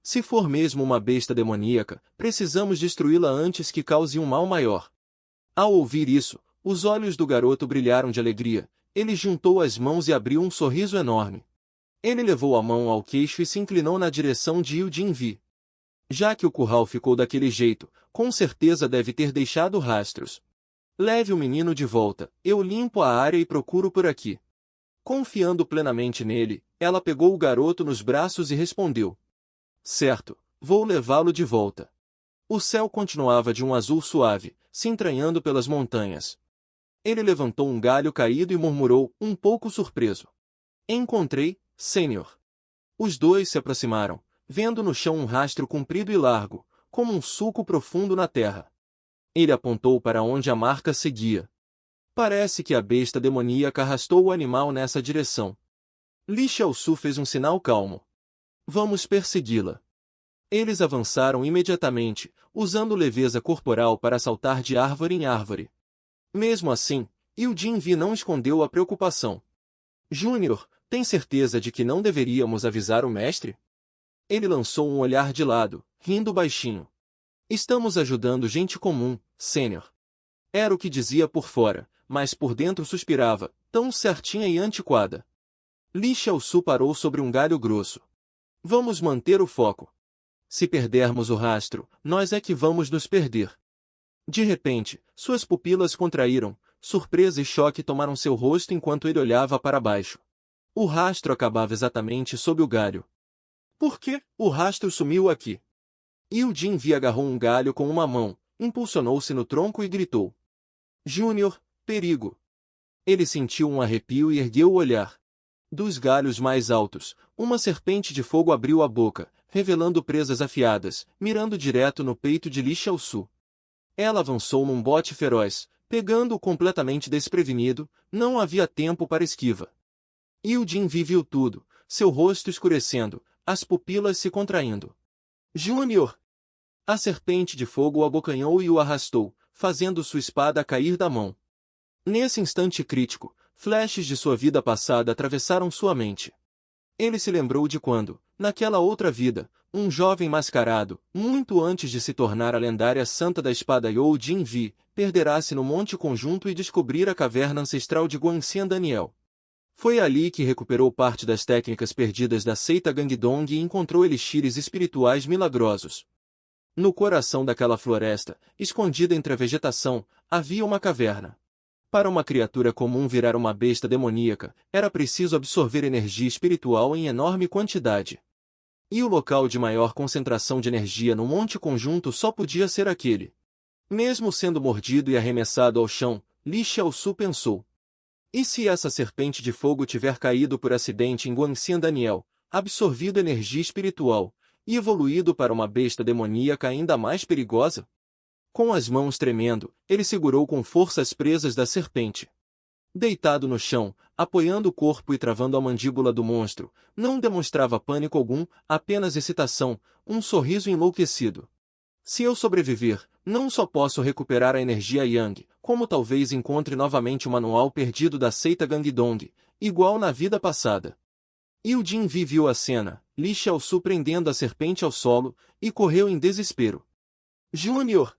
Se for mesmo uma besta demoníaca, precisamos destruí-la antes que cause um mal maior. Ao ouvir isso, os olhos do garoto brilharam de alegria. Ele juntou as mãos e abriu um sorriso enorme. Ele levou a mão ao queixo e se inclinou na direção de Yudin-Vi. Já que o curral ficou daquele jeito, com certeza deve ter deixado rastros. Leve o menino de volta, eu limpo a área e procuro por aqui. Confiando plenamente nele, ela pegou o garoto nos braços e respondeu. Certo, vou levá-lo de volta. O céu continuava de um azul suave, se entranhando pelas montanhas. Ele levantou um galho caído e murmurou, um pouco surpreso. Encontrei, Senhor. Os dois se aproximaram, vendo no chão um rastro comprido e largo, como um sulco profundo na terra. Ele apontou para onde a marca seguia. Parece que a besta demoníaca arrastou o animal nessa direção. Li Xiaosu fez um sinal calmo. Vamos persegui-la. Eles avançaram imediatamente, usando leveza corporal para saltar de árvore em árvore. Mesmo assim, Yudin-Vi não escondeu a preocupação. Júnior, tem certeza de que não deveríamos avisar o mestre? Ele lançou um olhar de lado, rindo baixinho. Estamos ajudando gente comum, Sênior. Era o que dizia por fora, mas por dentro suspirava, tão certinha e antiquada. Li Xiaosu parou sobre um galho grosso. Vamos manter o foco. Se perdermos o rastro, nós é que vamos nos perder. De repente, suas pupilas contraíram, surpresa e choque tomaram seu rosto enquanto ele olhava para baixo. O rastro acabava exatamente sob o galho. Por que o rastro sumiu aqui? Yudin-Vi agarrou um galho com uma mão, impulsionou-se no tronco e gritou. Júnior, perigo! Ele sentiu um arrepio e ergueu o olhar. Dos galhos mais altos, uma serpente de fogo abriu a boca, revelando presas afiadas, mirando direto no peito de Li Xiaosu. Ela avançou num bote feroz, pegando-o completamente desprevenido, não havia tempo para esquiva. Yudin-Vi viu tudo, seu rosto escurecendo, as pupilas se contraindo. Júnior! A serpente de fogo o abocanhou e o arrastou, fazendo sua espada cair da mão. Nesse instante crítico, flashes de sua vida passada atravessaram sua mente. Ele se lembrou de quando, naquela outra vida, um jovem mascarado, muito antes de se tornar a lendária Santa da Espada Yudin-Vi, perderá-se no Monte Conjunto e descobrir a caverna ancestral de Guanxian Daniel. Foi ali que recuperou parte das técnicas perdidas da seita Gangdong e encontrou elixires espirituais milagrosos. No coração daquela floresta, escondida entre a vegetação, havia uma caverna. Para uma criatura comum virar uma besta demoníaca, era preciso absorver energia espiritual em enorme quantidade. E o local de maior concentração de energia no Monte Conjunto só podia ser aquele. Mesmo sendo mordido e arremessado ao chão, Li Xiaosu pensou. E se essa serpente de fogo tiver caído por acidente em Guanxian Daniel, absorvido energia espiritual, e evoluído para uma besta demoníaca ainda mais perigosa? Com as mãos tremendo, ele segurou com força as presas da serpente. Deitado no chão, apoiando o corpo e travando a mandíbula do monstro, não demonstrava pânico algum, apenas excitação, um sorriso enlouquecido. Se eu sobreviver, não só posso recuperar a energia Yang, como talvez encontre novamente o manual perdido da seita Gangdong, igual na vida passada. Yudin-Vi viu a cena, Li Xiaosu prendendo a serpente ao solo, e correu em desespero. Júnior!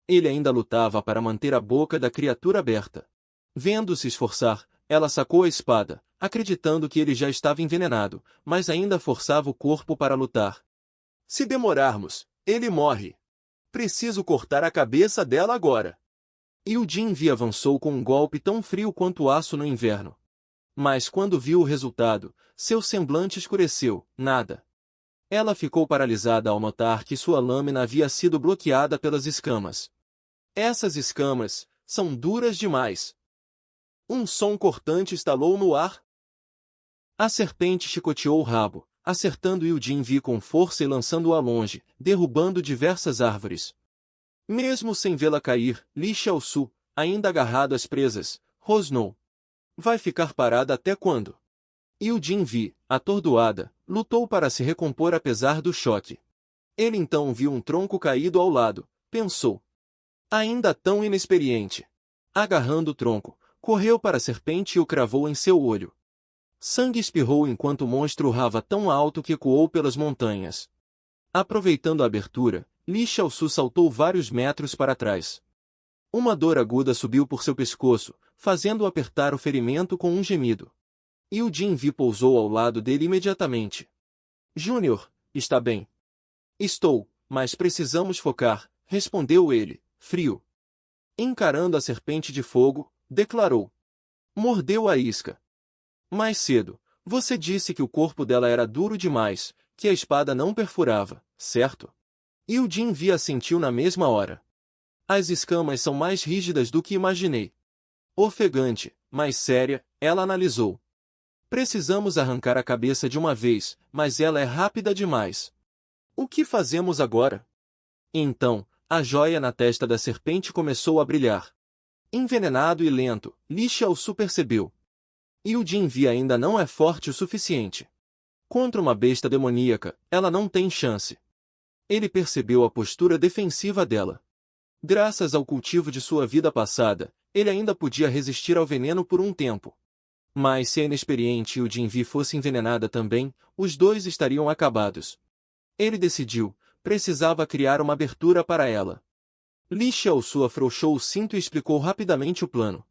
Ele ainda lutava para manter a boca da criatura aberta. Vendo-se esforçar, ela sacou a espada, acreditando que ele já estava envenenado, mas ainda forçava o corpo para lutar. Se demorarmos, ele morre. Preciso cortar a cabeça dela agora. Yudin-Vi avançou com um golpe tão frio quanto o aço no inverno. Mas quando viu o resultado, seu semblante escureceu, nada. Ela ficou paralisada ao notar que sua lâmina havia sido bloqueada pelas escamas. Essas escamas são duras demais. Um som cortante estalou no ar. A serpente chicoteou o rabo, acertando Yudin-Vi com força e lançando-a longe, derrubando diversas árvores. Mesmo sem vê-la cair, Li Xiaosu, ainda agarrado às presas, rosnou. Vai ficar parada até quando? Yudin-Vi, atordoada, lutou para se recompor apesar do choque. Ele então viu um tronco caído ao lado, pensou. Ainda tão inexperiente. Agarrando o tronco, correu para a serpente e o cravou em seu olho. Sangue espirrou enquanto o monstro urrava tão alto que ecoou pelas montanhas. Aproveitando a abertura, Li Xiaosu saltou vários metros para trás. Uma dor aguda subiu por seu pescoço, fazendo-o apertar o ferimento com um gemido. E o Jinvi pousou ao lado dele imediatamente. Júnior, está bem? Estou, mas precisamos focar, respondeu ele, frio. Encarando a serpente de fogo, declarou. Mordeu a isca. Mais cedo, você disse que o corpo dela era duro demais, que a espada não perfurava, certo? E o Jinvi assentiu na mesma hora. As escamas são mais rígidas do que imaginei. Ofegante, mais séria, ela analisou. Precisamos arrancar a cabeça de uma vez, mas ela é rápida demais. O que fazemos agora? Então, a joia na testa da serpente começou a brilhar. Envenenado e lento, Li Xiaosu percebeu. E o Jinvi ainda não é forte o suficiente. Contra uma besta demoníaca, ela não tem chance. Ele percebeu a postura defensiva dela. Graças ao cultivo de sua vida passada, ele ainda podia resistir ao veneno por um tempo. Mas se a inexperiente e o Jinvi fosse envenenada também, os dois estariam acabados. Ele decidiu, precisava criar uma abertura para ela. Li Xiaosu afrouxou o cinto e explicou rapidamente o plano.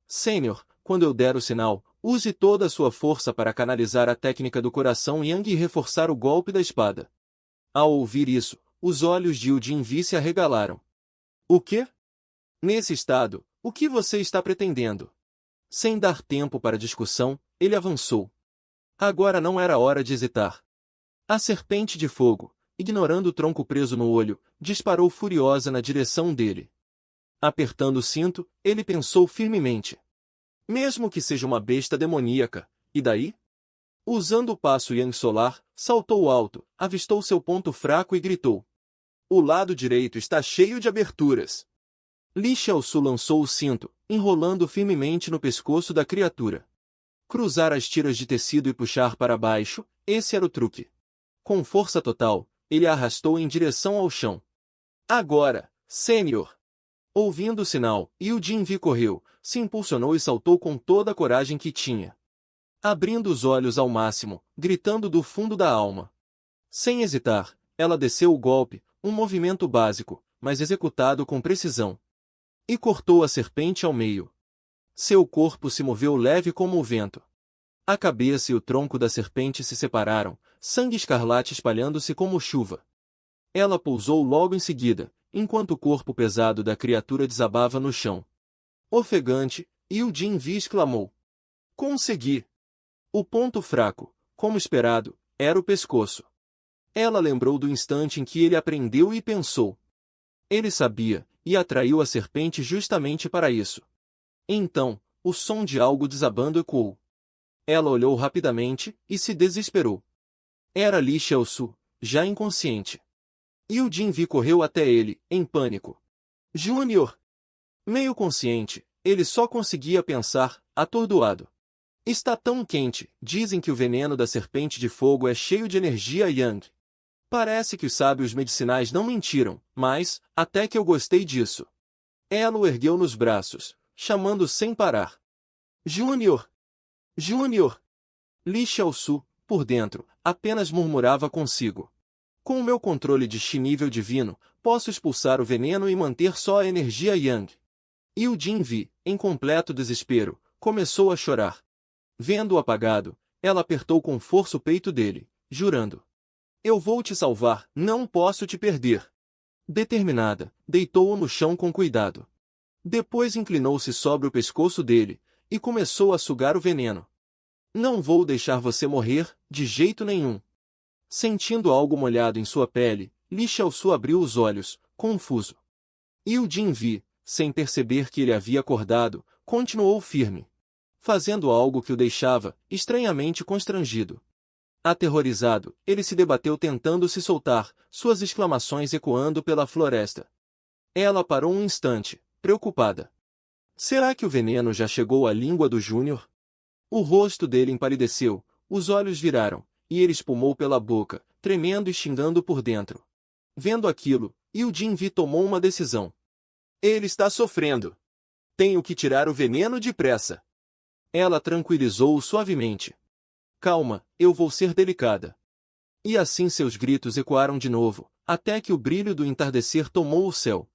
Sênior, quando eu der o sinal, use toda a sua força para canalizar a técnica do coração Yang e reforçar o golpe da espada. Ao ouvir isso, os olhos de Jinvi se arregalaram. O quê? Nesse estado, o que você está pretendendo? Sem dar tempo para discussão, ele avançou. Agora não era hora de hesitar. A serpente de fogo, ignorando o tronco preso no olho, disparou furiosa na direção dele. Apertando o cinto, ele pensou firmemente. Mesmo que seja uma besta demoníaca, e daí? Usando o passo Yang solar, saltou alto, avistou seu ponto fraco e gritou. O lado direito está cheio de aberturas. Li Xiaosu lançou o cinto, enrolando firmemente no pescoço da criatura. Cruzar as tiras de tecido e puxar para baixo, esse era o truque. Com força total, ele a arrastou em direção ao chão. Agora, Sênior! Ouvindo o sinal, Yu Jinvi correu, se impulsionou e saltou com toda a coragem que tinha. Abrindo os olhos ao máximo, gritando do fundo da alma. Sem hesitar, ela desceu o golpe, um movimento básico, mas executado com precisão. E cortou a serpente ao meio. Seu corpo se moveu leve como o vento. A cabeça e o tronco da serpente se separaram, sangue escarlate espalhando-se como chuva. Ela pousou logo em seguida, enquanto o corpo pesado da criatura desabava no chão. Ofegante, Yu Jinvi exclamou. Consegui! O ponto fraco, como esperado, era o pescoço. Ela lembrou do instante em que ele aprendeu e pensou. Ele sabia, e atraiu a serpente justamente para isso. Então, o som de algo desabando ecoou. Ela olhou rapidamente e se desesperou. Era Li Xiaosu, já inconsciente. Yu Jinvi correu até ele, em pânico. Júnior! Meio consciente, ele só conseguia pensar, atordoado. Está tão quente, dizem que o veneno da serpente de fogo é cheio de energia Yang. Parece que os sábios medicinais não mentiram, mas, até que eu gostei disso. Ela o ergueu nos braços, chamando sem parar. Júnior! Júnior! Li Xiaosu, por dentro, apenas murmurava consigo. Com o meu controle de Chi nível divino, posso expulsar o veneno e manter só a energia Yang. E o Jinvi, em completo desespero, começou a chorar. Vendo-o apagado, ela apertou com força o peito dele, jurando. Eu vou te salvar, não posso te perder. Determinada, deitou-o no chão com cuidado. Depois inclinou-se sobre o pescoço dele, e começou a sugar o veneno. Não vou deixar você morrer, de jeito nenhum. Sentindo algo molhado em sua pele, Li Xiaosu abriu os olhos, confuso. E o Jinvi, sem perceber que ele havia acordado, continuou firme, fazendo algo que o deixava estranhamente constrangido. Aterrorizado, ele se debateu tentando se soltar, suas exclamações ecoando pela floresta. Ela parou um instante, preocupada. Será que o veneno já chegou à língua do Júnior? O rosto dele empalideceu, os olhos viraram, e ele espumou pela boca, tremendo e xingando por dentro. Vendo aquilo, Yu Jinvi tomou uma decisão. Ele está sofrendo. Tenho que tirar o veneno depressa. Ela tranquilizou-o suavemente. Calma, eu vou ser delicada. E assim seus gritos ecoaram de novo, até que o brilho do entardecer tomou o céu.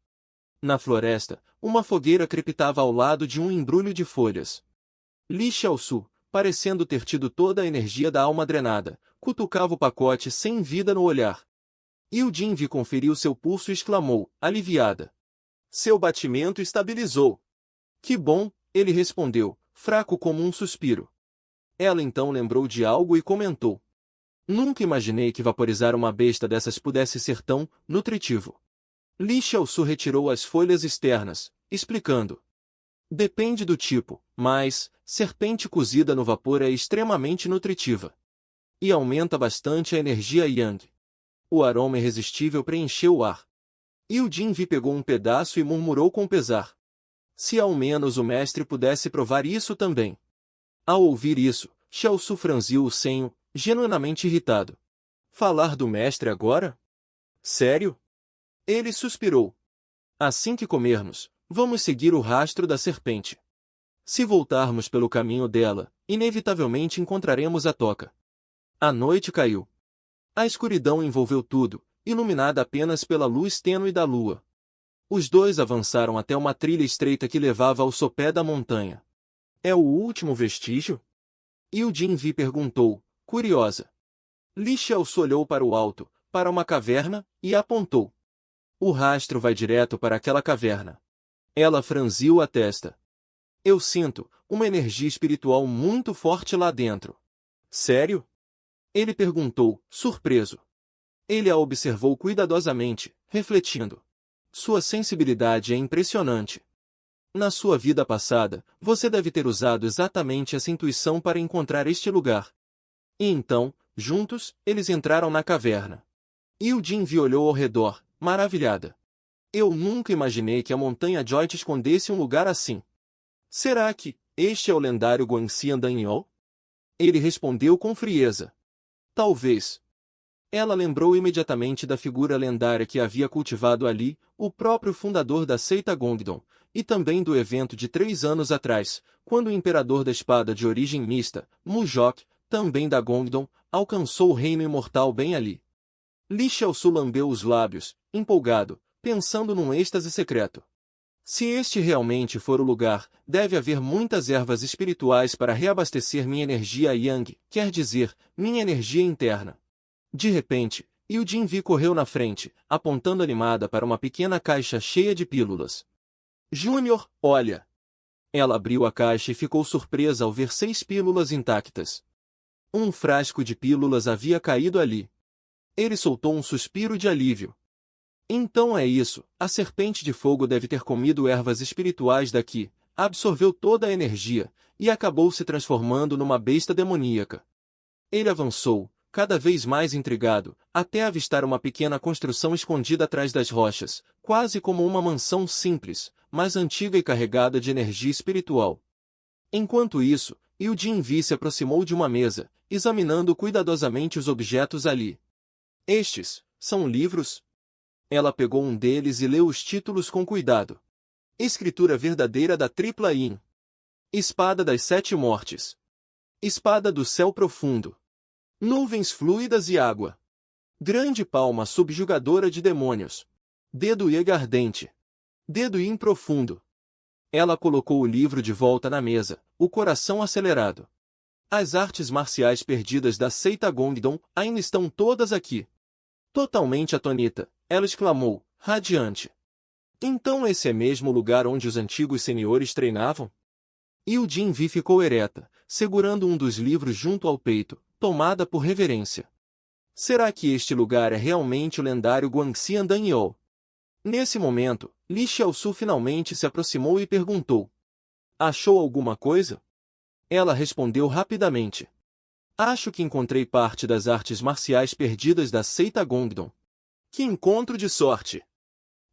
Na floresta, uma fogueira crepitava ao lado de um embrulho de folhas. Li Xiaosu, parecendo ter tido toda a energia da alma drenada, cutucava o pacote sem vida no olhar. Yu Jinvi conferiu seu pulso e exclamou, aliviada. Seu batimento estabilizou. Que bom, ele respondeu, fraco como um suspiro. Ela então lembrou de algo e comentou. Nunca imaginei que vaporizar uma besta dessas pudesse ser tão nutritivo. Li Xiaosu retirou as folhas externas, explicando. Depende do tipo, mas serpente cozida no vapor é extremamente nutritiva. E aumenta bastante a energia Yang. O aroma irresistível preencheu o ar. Yu Jinvi pegou um pedaço e murmurou com pesar. Se ao menos o mestre pudesse provar isso também. Ao ouvir isso, Xiaosu franziu o senho, genuinamente irritado. Falar do mestre agora? Sério? Ele suspirou. Assim que comermos, vamos seguir o rastro da serpente. Se voltarmos pelo caminho dela, inevitavelmente encontraremos a toca. A noite caiu. A escuridão envolveu tudo, iluminada apenas pela luz tênue da lua. Os dois avançaram até uma trilha estreita que levava ao sopé da montanha. É o último vestígio? Yu Jinvi perguntou, curiosa. Li Xiaosu olhou para o alto, para uma caverna, e apontou. O rastro vai direto para aquela caverna. Ela franziu a testa. Eu sinto uma energia espiritual muito forte lá dentro. Sério? Ele perguntou, surpreso. Ele a observou cuidadosamente, refletindo. Sua sensibilidade é impressionante. Na sua vida passada, você deve ter usado exatamente essa intuição para encontrar este lugar. E então, juntos, eles entraram na caverna. Yu Jinvi olhou ao redor, maravilhada. Eu nunca imaginei que a montanha Joy te escondesse um lugar assim. Será que este é o lendário Guanxian Danyo? Ele respondeu com frieza. Talvez. Ela lembrou imediatamente da figura lendária que havia cultivado ali, o próprio fundador da seita Gongdong, e também do evento de 3 anos atrás, quando o imperador da espada de origem mista, Mujok, também da Gongdong, alcançou o reino imortal bem ali. Li Xiaosu lambeu os lábios, empolgado, pensando num êxtase secreto. Se este realmente for o lugar, deve haver muitas ervas espirituais para reabastecer minha energia Yang, quer dizer, minha energia interna. De repente, Yu Jinvi correu na frente, apontando animada para uma pequena caixa cheia de pílulas. Júnior, olha! Ela abriu a caixa e ficou surpresa ao ver 6 pílulas intactas. Um frasco de pílulas havia caído ali. Ele soltou um suspiro de alívio. Então é isso, a serpente de fogo deve ter comido ervas espirituais daqui, absorveu toda a energia, e acabou se transformando numa besta demoníaca. Ele avançou, cada vez mais intrigado, até avistar uma pequena construção escondida atrás das rochas, quase como uma mansão simples, mas antiga e carregada de energia espiritual. Enquanto isso, Yu Jinvi se aproximou de uma mesa, examinando cuidadosamente os objetos ali. Estes são livros? Ela pegou um deles e leu os títulos com cuidado. Escritura verdadeira da Tripla Yin. Espada das 7 mortes. Espada do céu profundo. Nuvens fluidas e água. Grande palma subjugadora de demônios. Dedo Yang ardente. Dedo Yin profundo. Ela colocou o livro de volta na mesa, o coração acelerado. As artes marciais perdidas da seita Gongdong ainda estão todas aqui. Totalmente atônita, ela exclamou, radiante. Então esse é mesmo o lugar onde os antigos senhores treinavam? Yu Jinvi ficou ereta, segurando um dos livros junto ao peito, tomada por reverência. Será que este lugar é realmente o lendário Guanxian Danyo? Nesse momento, Li Xiaosu finalmente se aproximou e perguntou. Achou alguma coisa? Ela respondeu rapidamente. Acho que encontrei parte das artes marciais perdidas da seita Gongdong. Que encontro de sorte!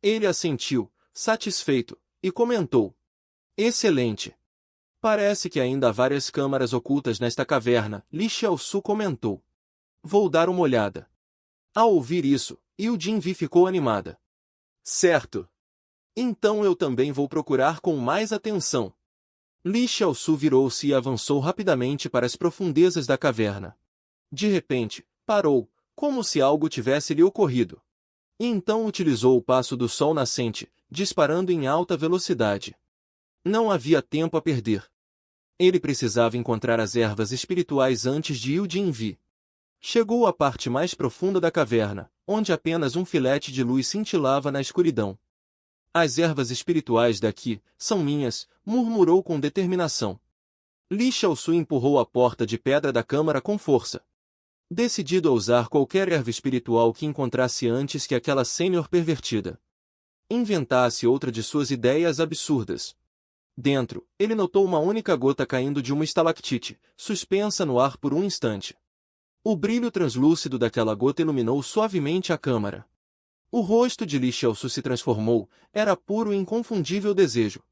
Ele assentiu, satisfeito, e comentou. Excelente! Parece que ainda há várias câmaras ocultas nesta caverna, Li Xiaosu comentou. Vou dar uma olhada. Ao ouvir isso, Yu Jinvi ficou animada. Certo! Então eu também vou procurar com mais atenção. Li Xiaosu virou-se e avançou rapidamente para as profundezas da caverna. De repente, parou, como se algo tivesse lhe ocorrido. E então utilizou o passo do sol nascente, disparando em alta velocidade. Não havia tempo a perder. Ele precisava encontrar as ervas espirituais antes de Yudin. Chegou à parte mais profunda da caverna, onde apenas um filete de luz cintilava na escuridão. As ervas espirituais daqui são minhas, murmurou com determinação. Li Xiaosu empurrou a porta de pedra da câmara com força. Decidido a usar qualquer erva espiritual que encontrasse antes que aquela sênior pervertida inventasse outra de suas ideias absurdas. Dentro, ele notou uma única gota caindo de uma estalactite, suspensa no ar por um instante. O brilho translúcido daquela gota iluminou suavemente a câmara. O rosto de Li Xiaosu se transformou, era puro e inconfundível desejo.